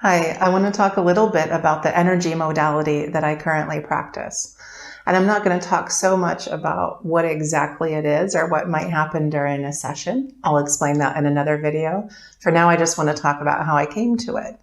Hi, I want to talk a little bit about the energy modality that I currently practice. And I'm not going to talk so much about what exactly it is or what might happen during a session. I'll explain that in another video. For now, I just want to talk about how I came to it.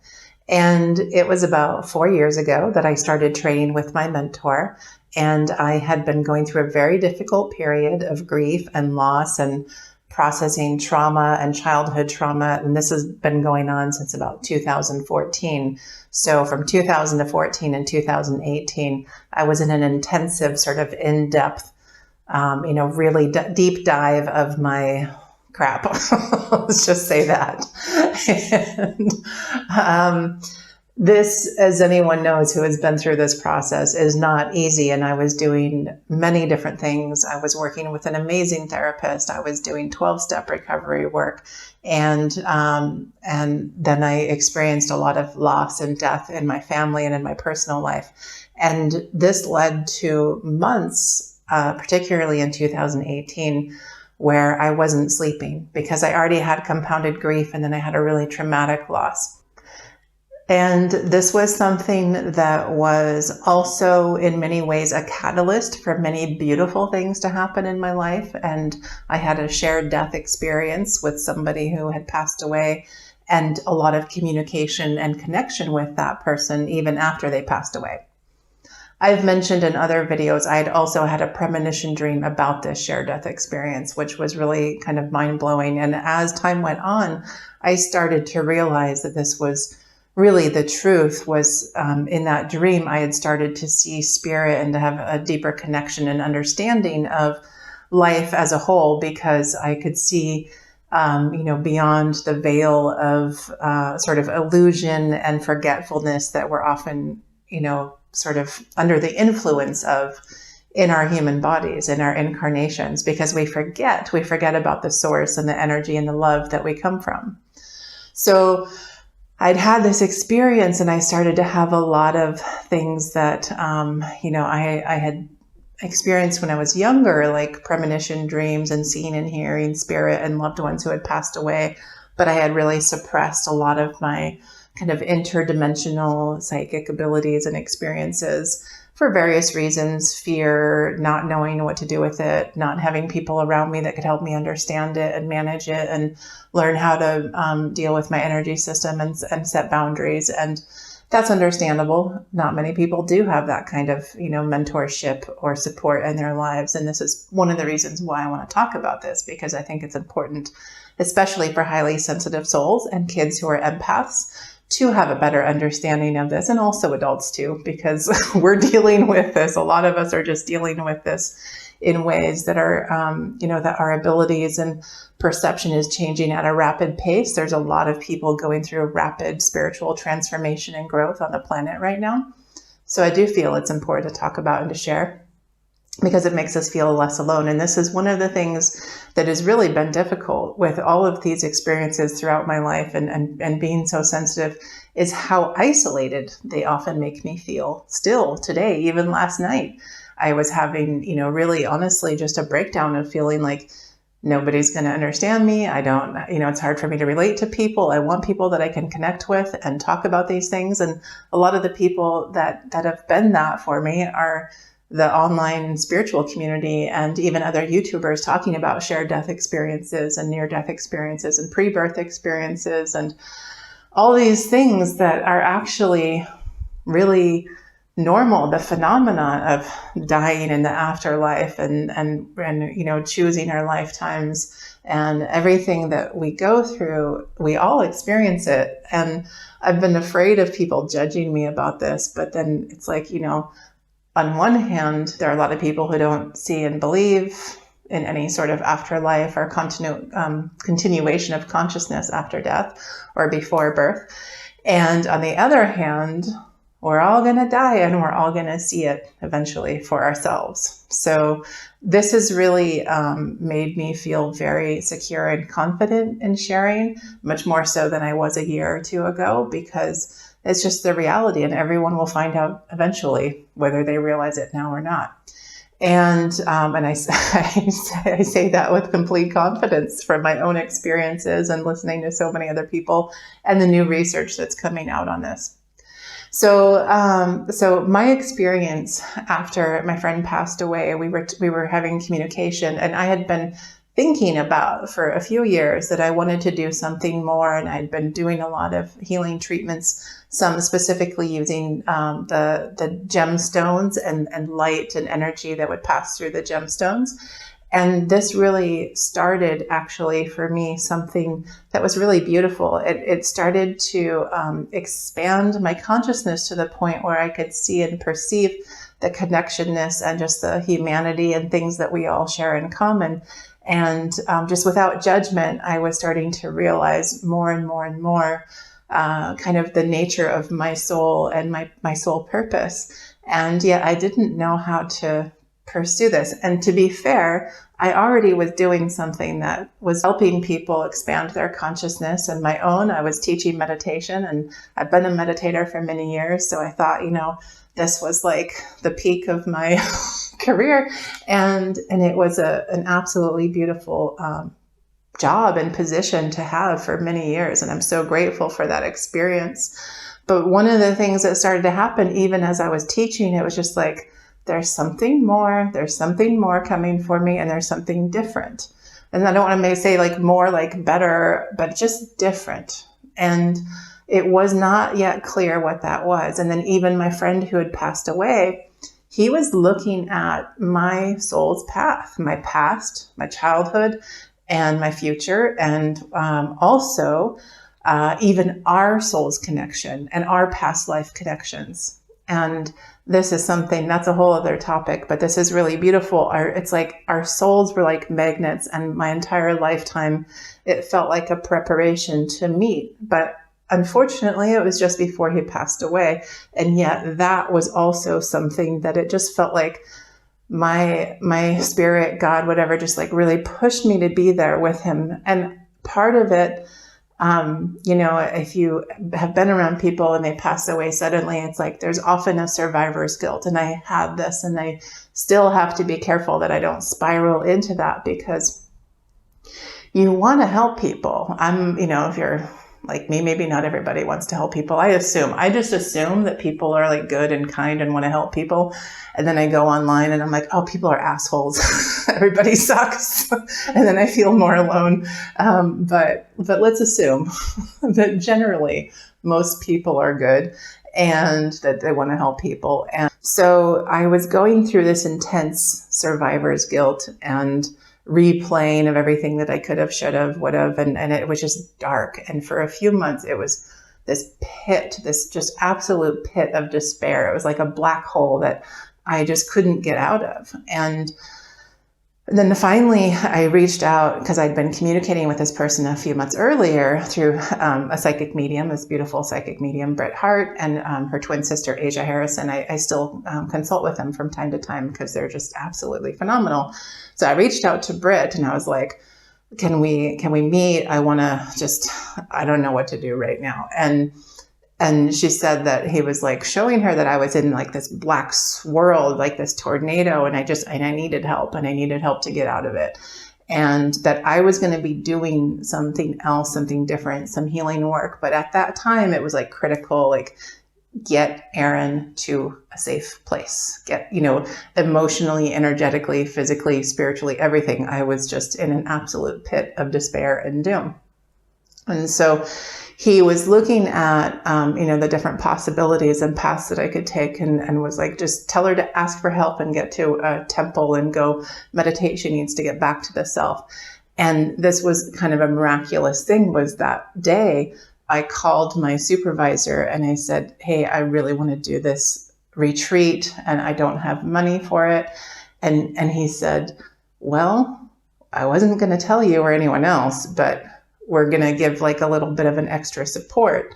And it was about 4 years ago that I started training with my mentor. And I had been going through a very difficult period of grief and loss and processing trauma and childhood trauma. And this has been going on since about 2014. So from 2014 and 2018, I was in an intensive sort of in-depth, really deep dive of my crap. Let's just say that. And this, as anyone knows who has been through this process, is not easy. And I was doing many different things. I was working with an amazing therapist. I was doing 12-step recovery work. And then I experienced a lot of loss and death in my family and in my personal life. And this led to months, particularly in 2018, where I wasn't sleeping because I already had compounded grief and then I had a really traumatic loss. And this was something that was also in many ways a catalyst for many beautiful things to happen in my life. And I had a shared death experience with somebody who had passed away and a lot of communication and connection with that person even after they passed away. I've mentioned in other videos, I had also had a premonition dream about this shared death experience, which was really kind of mind-blowing. And as time went on, I started to realize that this was really the truth. Was in that dream, I had started to see spirit and to have a deeper connection and understanding of life as a whole, because I could see, beyond the veil of sort of illusion and forgetfulness that we're often, sort of under the influence of in our human bodies, in our incarnations, because we forget about the source and the energy and the love that we come from. So I'd had this experience and I started to have a lot of things that, I had experienced when I was younger, like premonition dreams and seeing and hearing spirit and loved ones who had passed away. But I had really suppressed a lot of my kind of interdimensional psychic abilities and experiences for various reasons: fear, not knowing what to do with it, not having people around me that could help me understand it and manage it and learn how to deal with my energy system and set boundaries. And that's understandable. Not many people do have that kind of, mentorship or support in their lives. And this is one of the reasons why I want to talk about this, because I think it's important, especially for highly sensitive souls and kids who are empaths, to have a better understanding of this, and also adults too, because we're dealing with this. A lot of us are just dealing with this in ways that are, that our abilities and perception is changing at a rapid pace. There's a lot of people going through a rapid spiritual transformation and growth on the planet right now. So I do feel it's important to talk about and to share, because it makes us feel less alone. And this is one of the things that has really been difficult with all of these experiences throughout my life and being so sensitive, is how isolated they often make me feel still today. Even last night, I was having, really honestly just a breakdown of feeling like nobody's going to understand me. I don't, it's hard for me to relate to people. I want people that I can connect with and talk about these things. And a lot of the people that have been that for me are the online spiritual community and even other YouTubers talking about shared death experiences and near-death experiences and pre-birth experiences and all these things that are actually really normal. The phenomena of dying in the afterlife and choosing our lifetimes and everything that we go through, we all experience it. And I've been afraid of people judging me about this, but then it's like, on one hand, there are a lot of people who don't see and believe in any sort of afterlife or continuation of consciousness after death or before birth. And on the other hand, we're all going to die and we're all going to see it eventually for ourselves. So this has really made me feel very secure and confident in sharing, much more so than I was a year or two ago, because it's just the reality, and everyone will find out eventually, whether they realize it now or not. And I say that with complete confidence from my own experiences and listening to so many other people and the new research that's coming out on this. So my experience after my friend passed away, we were having communication, and I had been thinking about for a few years that I wanted to do something more, and I'd been doing a lot of healing treatments, some specifically using the gemstones and light and energy that would pass through the gemstones. And this really started actually for me something that was really beautiful. It started to expand my consciousness to the point where I could see and perceive the connectionness and just the humanity and things that we all share in common. And just without judgment, I was starting to realize more and more and more kind of the nature of my soul and my soul purpose. And yet I didn't know how to pursue this. And to be fair, I already was doing something that was helping people expand their consciousness and my own. I was teaching meditation, and I've been a meditator for many years. So I thought, this was like the peak of my career. And it was an absolutely beautiful job and position to have for many years. And I'm so grateful for that experience. But one of the things that started to happen, even as I was teaching, it was just like, there's something more coming for me, and there's something different. And I don't want to say like more like better, but just different. And it was not yet clear what that was. And then even my friend who had passed away, he was looking at my soul's path, my past, my childhood, and my future, and also even our soul's connection and our past life connections. And this is something that's a whole other topic, but this is really beautiful. It's like our souls were like magnets, and my entire lifetime, it felt like a preparation to meet. But unfortunately, it was just before he passed away. And yet that was also something that it just felt like my spirit, God, whatever, just like really pushed me to be there with him. And part of it, if you have been around people and they pass away suddenly, it's like there's often a survivor's guilt. And I had this, and I still have to be careful that I don't spiral into that, because you want to help people. If you're like me, maybe not everybody wants to help people. I just assume that people are like good and kind and want to help people. And then I go online and I'm like, oh, people are assholes. Everybody sucks. And then I feel more alone. But let's assume that generally most people are good and that they want to help people. And so I was going through this intense survivor's guilt and replaying of everything that I could have, should have, would have, and it was just dark. And for a few months, it was this pit, this just absolute pit of despair. It was like a black hole that I just couldn't get out of. And then finally, I reached out because I'd been communicating with this person a few months earlier through a psychic medium, this beautiful psychic medium, Britt Hart, and her twin sister, Asia Harrison. I still consult with them from time to time because they're just absolutely phenomenal. So I reached out to Britt and I was like, can we meet? I don't know what to do right now. And she said that he was like showing her that I was in like this black swirl, like this tornado. And I needed help, and I needed help to get out of it. And that I was going to be doing something else, something different, some healing work. But at that time it was like critical, like get Aaron to a safe place, get, emotionally, energetically, physically, spiritually, everything. I was just in an absolute pit of despair and doom. And so he was looking at, the different possibilities and paths that I could take, and was like, just tell her to ask for help and get to a temple and go meditate. She needs to get back to the self. And this was kind of a miraculous thing, was that day I called my supervisor and I said, hey, I really want to do this retreat and I don't have money for it. And he said, well, I wasn't going to tell you or anyone else, but we're going to give like a little bit of an extra support,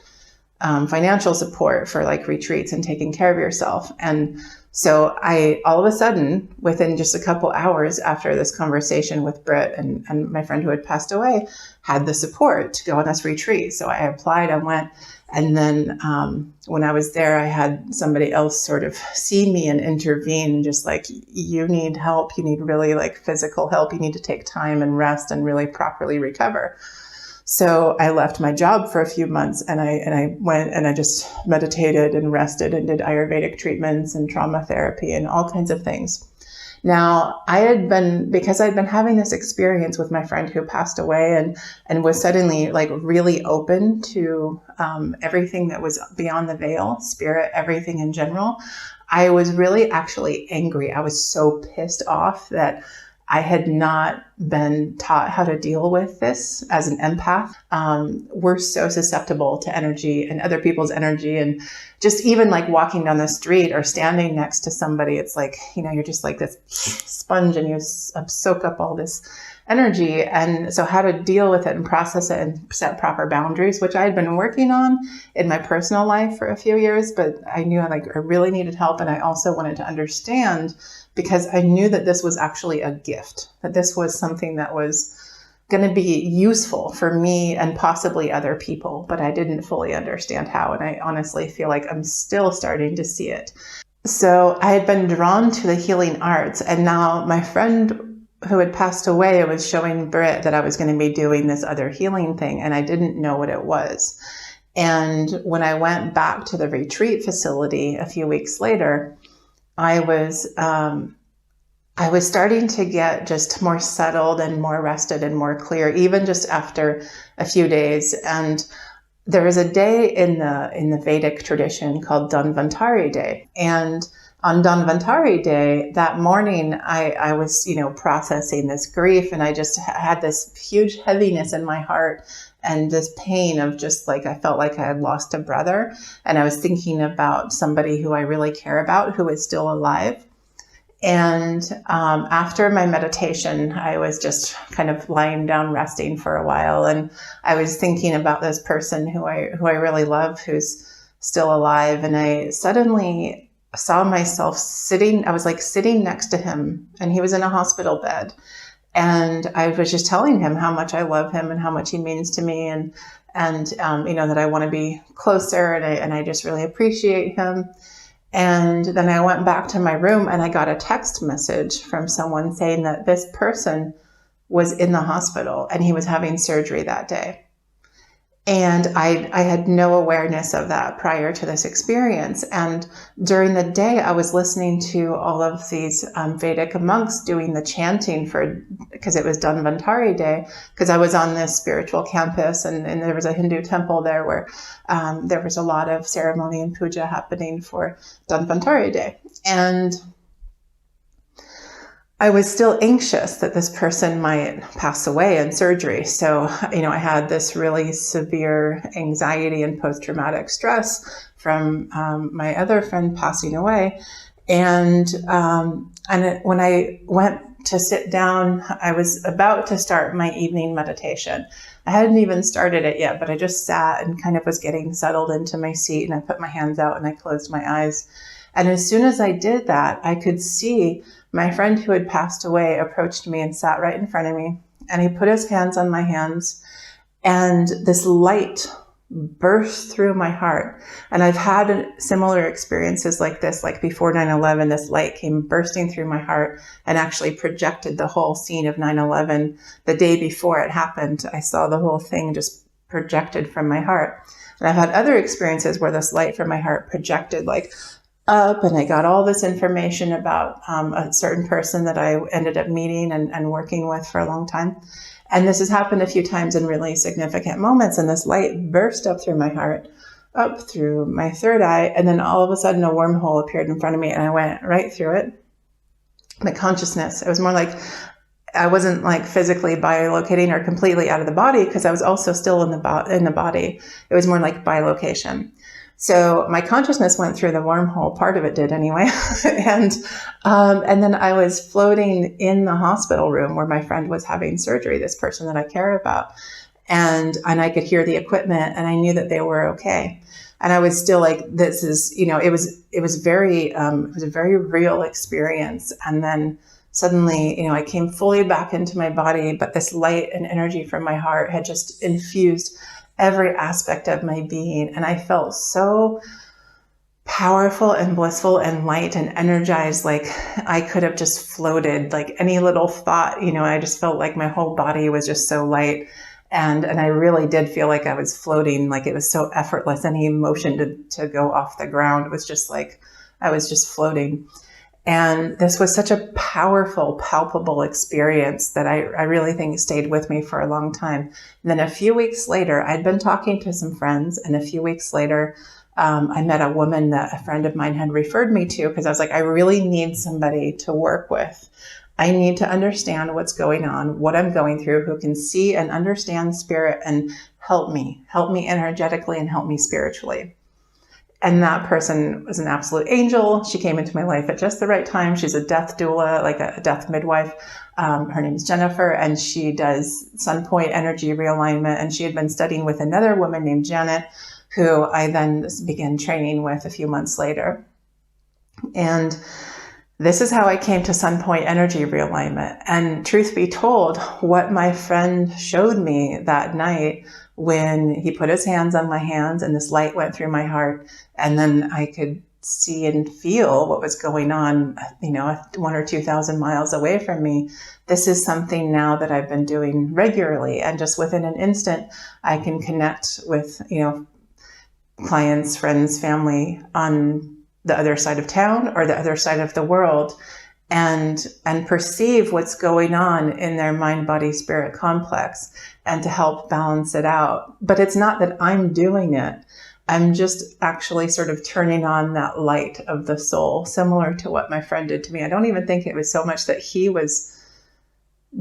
financial support for like retreats and taking care of yourself. And So I, all of a sudden, within just a couple hours after this conversation with Britt and my friend who had passed away, had the support to go on this retreat. So I applied, I went. And then when I was there, I had somebody else sort of see me and intervene, just like, you need help. You need really like physical help. You need to take time and rest and really properly recover. So I left my job for a few months, and I went and I just meditated and rested and did Ayurvedic treatments and trauma therapy and all kinds of things. Now, because I'd been having this experience with my friend who passed away and was suddenly like really open to everything that was beyond the veil, spirit, everything in general, I was really actually angry. I was so pissed off that I had not been taught how to deal with this as an empath. We're so susceptible to energy and other people's energy, and just even like walking down the street or standing next to somebody, it's like, you're just like this sponge and you soak up all this energy. And so how to deal with it and process it and set proper boundaries, which I had been working on in my personal life for a few years, but I knew I really needed help. And I also wanted to understand, because I knew that this was actually a gift, that this was something that was going to be useful for me and possibly other people, but I didn't fully understand how. And I honestly feel like I'm still starting to see it. So I had been drawn to the healing arts, and now my friend who had passed away was showing Britt that I was going to be doing this other healing thing, and I didn't know what it was. And when I went back to the retreat facility a few weeks later, I was starting to get just more settled and more rested and more clear, even just after a few days. And there was a day in the Vedic tradition called Dhanvantari Day. And on Dhanvantari Day, that morning, I was, processing this grief, and I just had this huge heaviness in my heart and this pain of just like, I felt like I had lost a brother. And I was thinking about somebody who I really care about, who is still alive. And after my meditation, I was just kind of lying down, resting for a while. And I was thinking about this person who I really love, who's still alive. And I suddenly saw myself sitting next to him, and he was in a hospital bed. And I was just telling him how much I love him and how much he means to me, and that I want to be closer, and I just really appreciate him. And then I went back to my room, and I got a text message from someone saying that this person was in the hospital and he was having surgery that day. And I had no awareness of that prior to this experience. And during the day, I was listening to all of these Vedic monks doing the chanting because it was Dhanvantari Day, because I was on this spiritual campus, and there was a Hindu temple there where there was a lot of ceremony and puja happening for Dhanvantari Day. And I was still anxious that this person might pass away in surgery. So, I had this really severe anxiety and post-traumatic stress from my other friend passing away. And when I went to sit down, I was about to start my evening meditation. I hadn't even started it yet, but I just sat and kind of was getting settled into my seat, and I put my hands out and I closed my eyes. And as soon as I did that, I could see my friend who had passed away approached me and sat right in front of me, and he put his hands on my hands, and this light burst through my heart. And I've had similar experiences like this, like before 9/11, this light came bursting through my heart and actually projected the whole scene of 9/11. The day before it happened, I saw the whole thing just projected from my heart. And I've had other experiences where this light from my heart projected like up, and I got all this information about a certain person that I ended up meeting and working with for a long time. And this has happened a few times in really significant moments. And this light burst up through my heart, up through my third eye. And then all of a sudden a wormhole appeared in front of me, and I went right through it. My consciousness, it was more like I wasn't like physically bilocating or completely out of the body, because I was also still in the body. It was more like bilocation. So my consciousness went through the wormhole, part of it did anyway. And then I was floating in the hospital room where my friend was having surgery, this person that I care about. And I could hear the equipment, and I knew that they were okay. And I was still like, this is, it was a very real experience. And then suddenly, I came fully back into my body, but this light and energy from my heart had just infused every aspect of my being. And I felt so powerful and blissful and light and energized, like I could have just floated, like any little thought, I just felt like my whole body was just so light. And I really did feel like I was floating, like it was so effortless. Any motion to go off the ground, it was just like I was just floating. And this was such a powerful, palpable experience that I really think stayed with me for a long time. And then a few weeks later, I'd been talking to some friends, and a few weeks later, I met a woman that a friend of mine had referred me to, because I was like, I really need somebody to work with. I need to understand what's going on, what I'm going through, who can see and understand spirit and help me energetically and help me spiritually. And that person was an absolute angel. She came into my life at just the right time. She's a death doula, like a death midwife. Her name is Jennifer, and she does Sunpoint energy realignment. And she had been studying with another woman named Janet, who I then began training with a few months later. And this is how I came to Sunpoint energy realignment. And truth be told, what my friend showed me that night, when he put his hands on my hands and this light went through my heart, and then I could see and feel what was going on, 1,000 or 2,000 miles away from me. This is something now that I've been doing regularly. And just within an instant, I can connect with, clients, friends, family on the other side of town or the other side of the world, and perceive what's going on in their mind, body, spirit complex, and to help balance it out. But it's not that I'm doing it. I'm just actually sort of turning on that light of the soul, similar to what my friend did to me. I don't even think it was so much that he was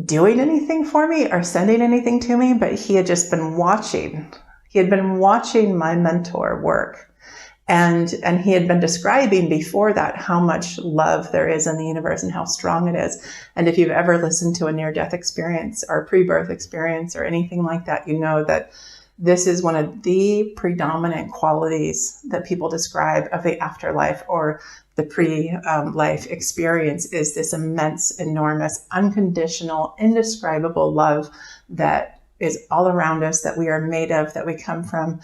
doing anything for me or sending anything to me, but he had just been watching. He had been watching my mentor work. And he had been describing before that how much love there is in the universe and how strong it is. And if you've ever listened to a near-death experience or pre-birth experience or anything like that, you know that this is one of the predominant qualities that people describe of the afterlife or the pre-life experience, is this immense, enormous, unconditional, indescribable love that is all around us, that we are made of, that we come from.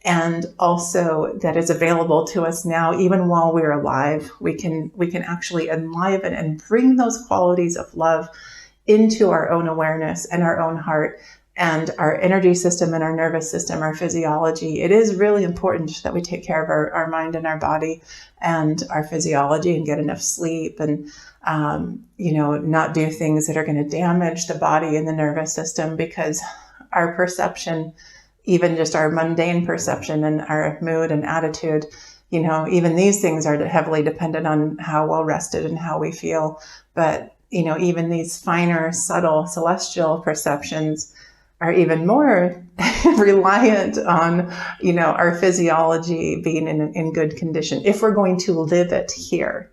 And also that is available to us now, even while we're alive. We can actually enliven and bring those qualities of love into our own awareness and our own heart and our energy system and our nervous system, our physiology. It is really important that we take care of our mind and our body and our physiology and get enough sleep and, not do things that are going to damage the body and the nervous system, because our perception, even just our mundane perception and our mood and attitude, even these things are heavily dependent on how well rested and how we feel. But, even these finer, subtle, celestial perceptions are even more reliant on, our physiology being in good condition if we're going to live it here.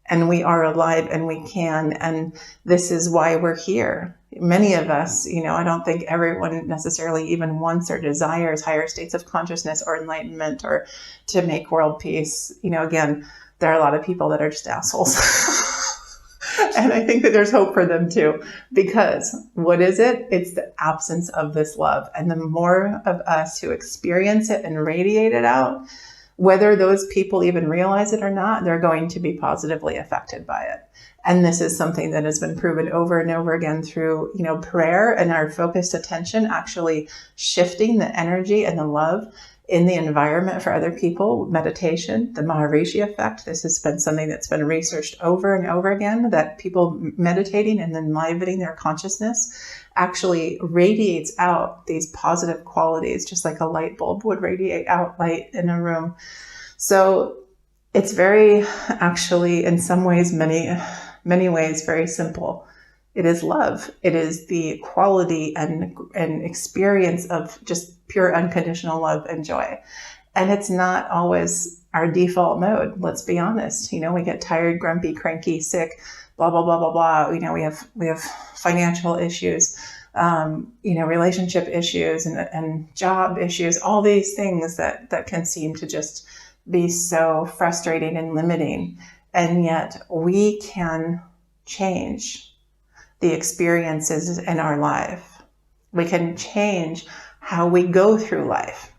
And we are alive and we can. And this is why we're here. Many of us, I don't think everyone necessarily even wants or desires higher states of consciousness or enlightenment or to make world peace. Again, there are a lot of people that are just assholes. And I think that there's hope for them too, because what is it? It's the absence of this love. And the more of us who experience it and radiate it out, whether those people even realize it or not, they're going to be positively affected by it. And this is something that has been proven over and over again through, prayer and our focused attention, actually shifting the energy and the love in the environment for other people. Meditation, the Maharishi effect. This has been something that's been researched over and over again, that people meditating and enlivening their consciousness actually radiates out these positive qualities, just like a light bulb would radiate out light in a room. So it's very, actually, in some ways, many ways, very simple. It is love. It is the quality and experience of just pure unconditional love and joy. And it's not always our default mode. Let's be honest. We get tired, grumpy, cranky, sick, blah, blah, blah, blah, blah. We have financial issues. relationship issues and job issues, all these things that can seem to just be so frustrating and limiting. And yet we can change the experiences in our life. We can change how we go through life.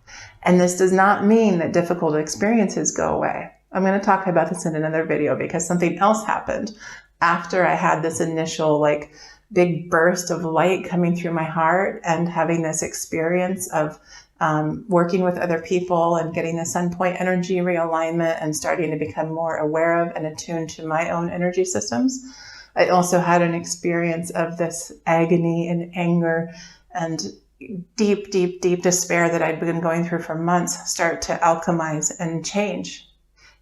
And this does not mean that difficult experiences go away. I'm going to talk about this in another video because something else happened after I had this initial big burst of light coming through my heart and having this experience of working with other people and getting the Sunpoint energy realignment and starting to become more aware of and attuned to my own energy systems. I also had an experience of this agony and anger and deep, deep, deep despair that I'd been going through for months start to alchemize and change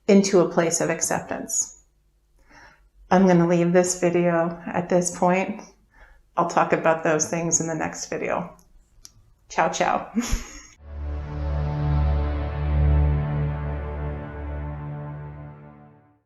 into a place of acceptance. I'm going to leave this video at this point. I'll talk about those things in the next video. Ciao, ciao.